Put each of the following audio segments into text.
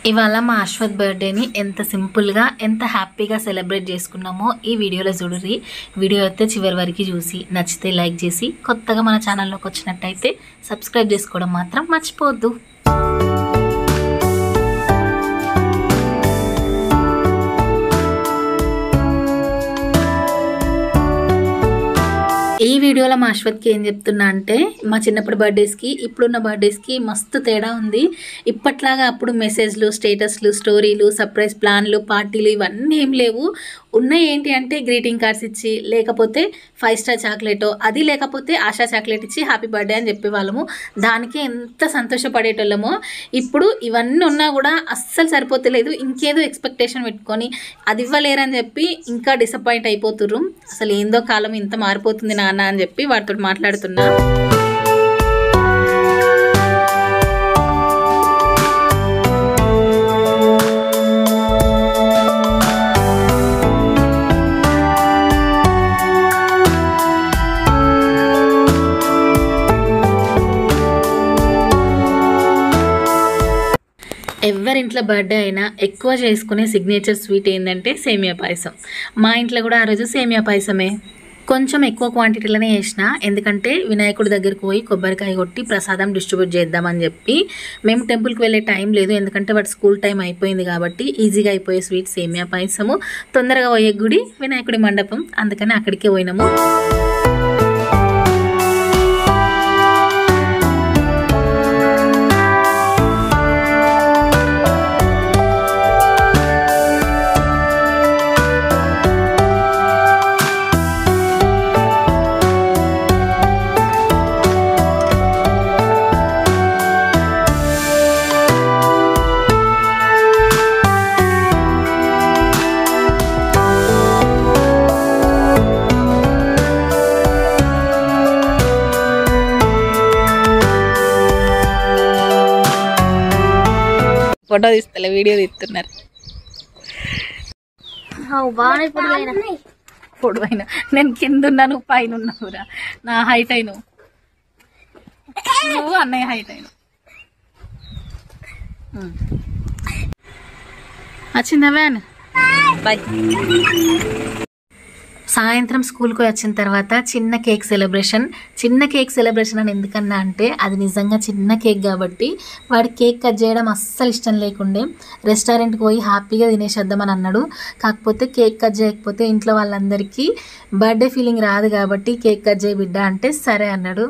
ఇవాళ మా అశ్వత్ బర్త్డేని ఎంత సింపుల్గా ఎంత హ్యాపీగా సెలబ్రేట్ చేసుకున్నామో ఈ వీడియోలో చూడుర్రి. వీడియో అయితే చివరి వరకు చూసి నచ్చితే లైక్ చేసి కొత్తగా మన ఛానల్లోకి వచ్చినట్టయితే సబ్స్క్రైబ్ చేసుకోవడం మాత్రం మర్చిపోవద్దు. ఈ వీడియోలో మా అశ్వత్కి ఏం చెప్తున్నా అంటే మా చిన్నప్పుడు బర్త్డేస్కి ఇప్పుడున్న బర్త్డేస్కి మస్తు తేడా ఉంది. ఇప్పట్లాగా అప్పుడు మెసేజ్లు, స్టేటస్లు, స్టోరీలు, సర్ప్రైజ్ ప్లాన్లు, పార్టీలు ఇవన్నీ ఏం లేవు. ఉన్నాయి ఏంటి అంటే గ్రీటింగ్ కార్డ్స్ ఇచ్చి, లేకపోతే 5 స్టార్ చాక్లెటో, అది లేకపోతే ఆశా చాక్లెట్ ఇచ్చి హ్యాపీ బర్త్డే అని చెప్పేవాళ్ళము. దానికి ఎంత సంతోషపడేటోళ్ళమో. ఇప్పుడు ఇవన్నీ ఉన్నా కూడా అస్సలు సరిపోతలేదు. ఇంకేదో ఎక్స్పెక్టేషన్ పెట్టుకొని అది ఇవ్వలేరని చెప్పి ఇంకా డిసప్పాయింట్ అయిపోతుర్రు. అసలు ఏందో కాలం ఇంత మారిపోతుంది నాన్న అని చెప్పి వాటితో మాట్లాడుతున్నా. ఎవరింట్లో బర్త్డే అయినా ఎక్కువ చేసుకునే సిగ్నేచర్ స్వీట్ ఏంటంటే సేమియా పాయసం. మా ఇంట్లో కూడా ఆ రోజు సేమియా పాయసమే. కొంచెం ఎక్కువ క్వాంటిటీలోనే చేసిన, ఎందుకంటే వినాయకుడి దగ్గరికి పోయి కొబ్బరికాయ కొట్టి ప్రసాదం డిస్ట్రిబ్యూట్ చేద్దామని చెప్పి. మేము టెంపుల్కి వెళ్ళే టైం లేదు, ఎందుకంటే వాటి స్కూల్ టైం అయిపోయింది కాబట్టి ఈజీగా అయిపోయే స్వీట్ సేమియా పాయసము. తొందరగా పోయే గుడి వినాయకుడి మండపం, అందుకని అక్కడికే పోయినాము. ఫోటో తీస్తలే, వీడియో తీస్తున్నారు. పొడవైన నేను కింద ఉన్నాను, పైన ఉన్నావురా. నా హైట్ అయిన నువ్వు, అన్నయ్య హైట్ అయిన. వచ్చిందా వ్యాన్? బాయ్. సాయంత్రం స్కూల్కి వచ్చిన తర్వాత చిన్న కేక్ సెలబ్రేషన్ అని ఎందుకన్నా అంటే అది నిజంగా చిన్న కేక్ కాబట్టి వాడి కేక్ కట్ చేయడం అస్సలు ఇష్టం లేకుండే. రెస్టారెంట్కి పోయి హ్యాపీగా తినేసేద్దామని అన్నాడు. కాకపోతే కేక్ కట్ చేయకపోతే ఇంట్లో వాళ్ళందరికీ బర్త్డే ఫీలింగ్ రాదు కాబట్టి కేక్ కట్ చేయ బిడ్డ అంటే సరే అన్నాడు.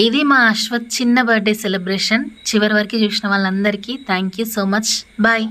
ఇది మా అశ్వత్ చిన్న బర్త్డే సెలబ్రేషన్. చివరి వరకు చూసిన వాళ్ళందరికీ thank you so much. Bye.